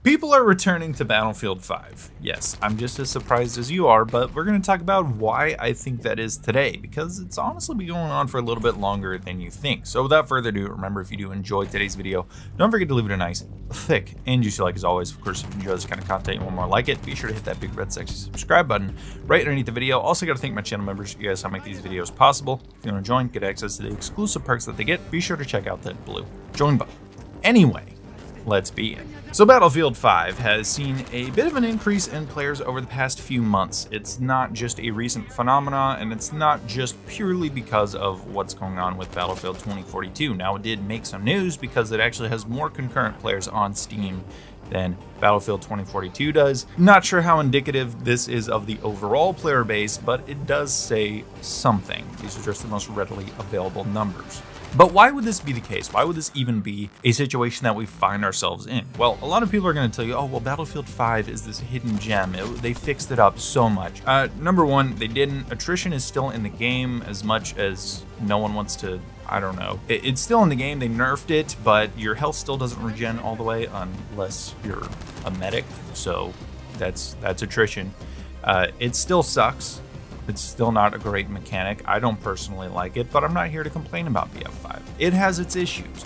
People are returning to Battlefield 5. Yes, I'm just as surprised as you are, but we're going to talk about why I think that is today, because it's honestly been going on for a little bit longer than you think. So without further ado, remember, if you do enjoy today's video, don't forget to leave it a nice, thick, and juicy like as always. Of course, if you enjoy this kind of content and want more like it, be sure to hit that big red sexy subscribe button right underneath the video. Also got to thank my channel members. You guys help make these videos possible. If you want to join, get access to the exclusive perks that they get, be sure to check out that blue join button. Anyway, let's begin. So Battlefield 5 has seen a bit of an increase in players over the past few months. It's not just a recent phenomena, and it's not just purely because of what's going on with Battlefield 2042. Now, it did make some news because it actually has more concurrent players on Steam than Battlefield 2042 does. Not sure how indicative this is of the overall player base, but it does say something. These are just the most readily available numbers. But why would this be the case? Why would this even be a situation that we find ourselves in? Well, a lot of people are going to tell you, oh, well, Battlefield 5 is this hidden gem. They fixed it up so much. Number one, they didn't. Attrition is still in the game as much as no one wants to, I don't know. It's still in the game. They nerfed it, but your health still doesn't regen all the way unless you're a medic. So that's attrition. It still sucks. It's still not a great mechanic. I don't personally like it, but I'm not here to complain about BF5. It has its issues,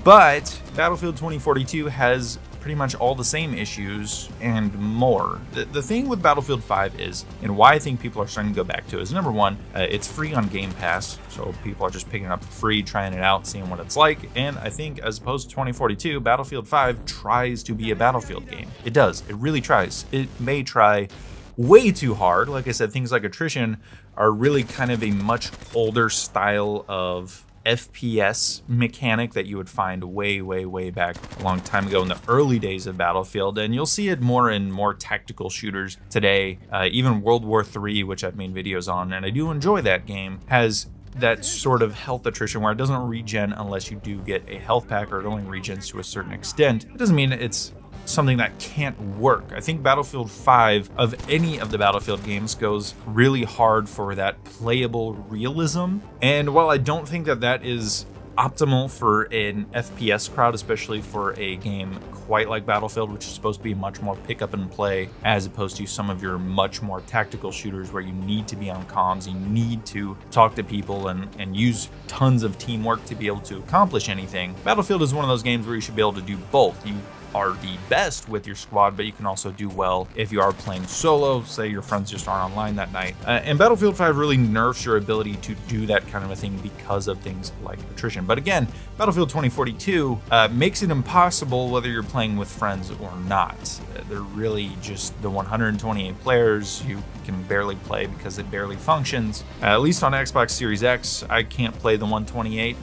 but Battlefield 2042 has pretty much all the same issues and more. The thing with Battlefield 5 is, and why I think people are starting to go back to it, is number one, it's free on Game Pass, so people are just picking it up for free, trying it out, seeing what it's like, and I think as opposed to 2042, Battlefield 5 tries to be a Battlefield game. It does. It really tries. It may try way too hard. Like I said, things like attrition are really kind of a much older style of FPS mechanic that you would find way back a long time ago in the early days of Battlefield, and you'll see it more in more tactical shooters today. Even World War III, which I've made videos on, and I do enjoy that game, has that sort of health attrition where it doesn't regen unless you do get a health pack, or it only regens to a certain extent. It doesn't mean it's something that can't work. I think Battlefield 5 of any of the Battlefield games goes really hard for that playable realism. And while I don't think that that is optimal for an FPS crowd, especially for a game quite like Battlefield, which is supposed to be much more pick up and play, as opposed to some of your much more tactical shooters where you need to be on comms, you need to talk to people and use tons of teamwork to be able to accomplish anything. Battlefield is one of those games where you should be able to do both. You are the best with your squad, but you can also do well if you are playing solo, say your friends just aren't online that night. And Battlefield 5 really nerfs your ability to do that kind of a thing because of things like attrition. But again, Battlefield 2042 makes it impossible whether you're playing with friends or not. They're really just the 128 players. You can barely play because it barely functions. At least on Xbox Series X, I can't play the 128.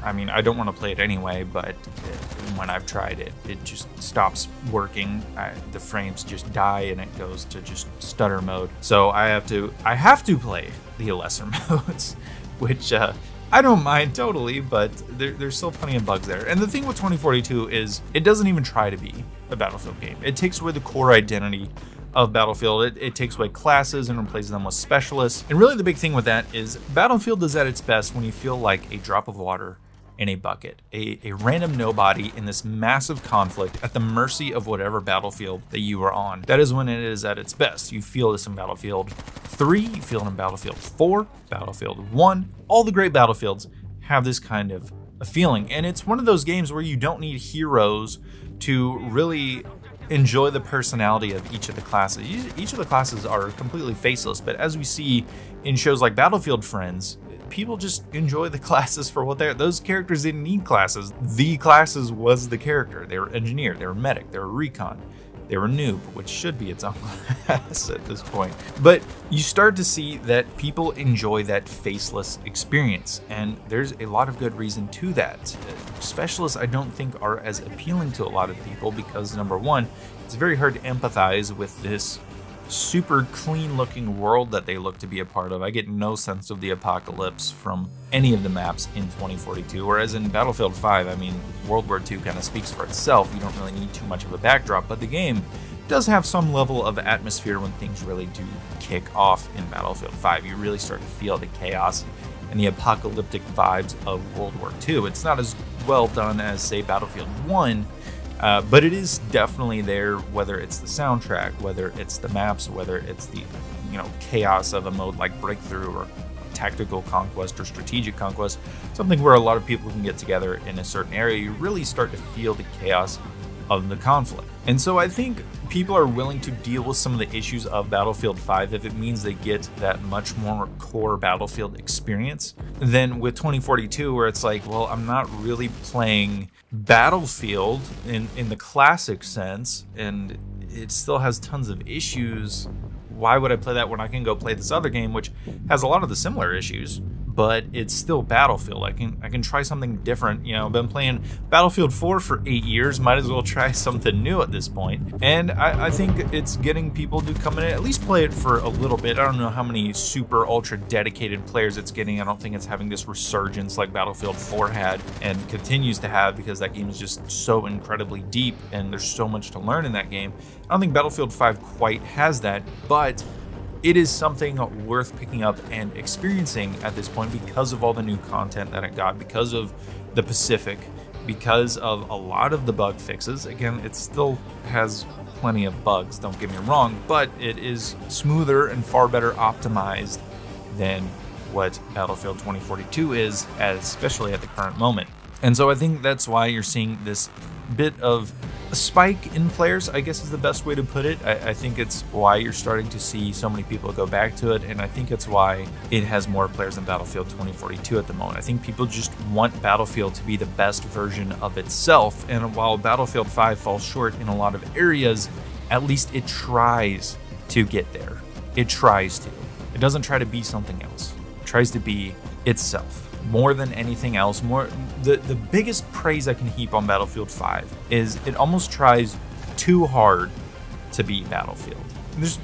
I don't want to play it anyway, but when I've tried it, it just stops working. The frames just die and it goes to just stutter mode. So I have to play the lesser modes, which I don't mind totally, but there's still plenty of bugs there. And the thing with 2042 is it doesn't even try to be a Battlefield game. It takes away the core identity of Battlefield. It takes away classes and replaces them with specialists. And really the big thing with that is Battlefield is at its best when you feel like a drop of water in a bucket, a random nobody in this massive conflict at the mercy of whatever battlefield that you are on. That is when it is at its best. You feel this in Battlefield 3, you feel it in Battlefield 4, Battlefield 1. All the great Battlefields have this kind of a feeling, and it's one of those games where you don't need heroes to really enjoy the personality of each of the classes. Each of the classes are completely faceless, but as we see in shows like Battlefield Friends, people just enjoy the classes for what they're. Those characters didn't need classes. The classes was the character. They were engineer, they were medic, they were recon, they were noob, which should be its own class at this point. But you start to see that people enjoy that faceless experience, and there's a lot of good reason to that. Specialists, I don't think, are as appealing to a lot of people because, number one, it's very hard to empathize with this super clean looking world that they look to be a part of. I get no sense of the apocalypse from any of the maps in 2042, whereas in Battlefield 5, I mean, World War II kind of speaks for itself. You don't really need too much of a backdrop, but the game does have some level of atmosphere when things really do kick off in Battlefield 5. You really start to feel the chaos and the apocalyptic vibes of World War II. It's not as well done as, say, Battlefield 1, But it is definitely there, whether it's the soundtrack, whether it's the maps, whether it's the chaos of a mode like Breakthrough or Tactical Conquest or Strategic Conquest, something where a lot of people can get together in a certain area. You really start to feel the chaos of the conflict. And so I think people are willing to deal with some of the issues of Battlefield 5 if it means they get that much more core Battlefield experience than with 2042, where it's like, well, I'm not really playing Battlefield in the classic sense, and it still has tons of issues. Why would I play that when I can go play this other game, which has a lot of the similar issues, but it's still Battlefield? I can try something different. I've been playing Battlefield 4 for 8 years. Might as well try something new at this point. And I think it's getting people to come in and at least play it for a little bit. I don't know how many super ultra dedicated players it's getting. I don't think it's having this resurgence like Battlefield 4 had and continues to have, because that game is just so incredibly deep and there's so much to learn in that game. I don't think Battlefield 5 quite has that, but it is something worth picking up and experiencing at this point because of all the new content that it got, because of the Pacific, because of a lot of the bug fixes. Again, it still has plenty of bugs, don't get me wrong, but it is smoother and far better optimized than what Battlefield 2042 is, especially at the current moment. And so I think that's why you're seeing this bit of a spike in players, I guess is the best way to put it. I think it's why you're starting to see so many people go back to it, and I think it's why it has more players than Battlefield 2042 at the moment. I think people just want Battlefield to be the best version of itself, and while Battlefield 5 falls short in a lot of areas, at least it tries to get there. It tries to. It doesn't try to be something else. It tries to be itself. More than anything else, the biggest praise I can heap on Battlefield 5 is it almost tries too hard to be Battlefield. There's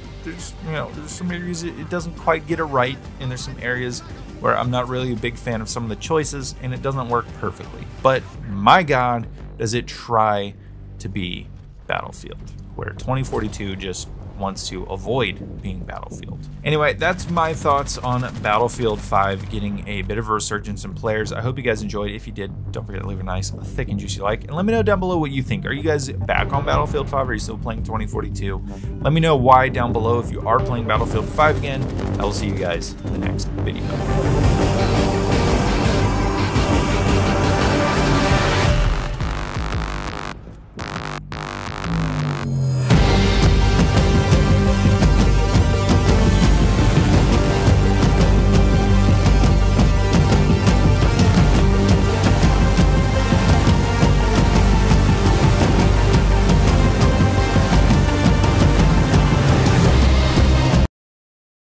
some areas it doesn't quite get it right, and there's some areas where I'm not really a big fan of some of the choices, and it doesn't work perfectly. But my God, does it try to be Battlefield, where 2042 just wants to avoid being Battlefield. Anyway, that's my thoughts on Battlefield 5 getting a bit of a resurgence in players. I hope you guys enjoyed. If you did, don't forget to leave a nice, thick, and juicy like, and let me know down below what you think. Are you guys back on Battlefield 5? Or are you still playing 2042? Let me know why down below if you are playing Battlefield 5 again. I will see you guys in the next video.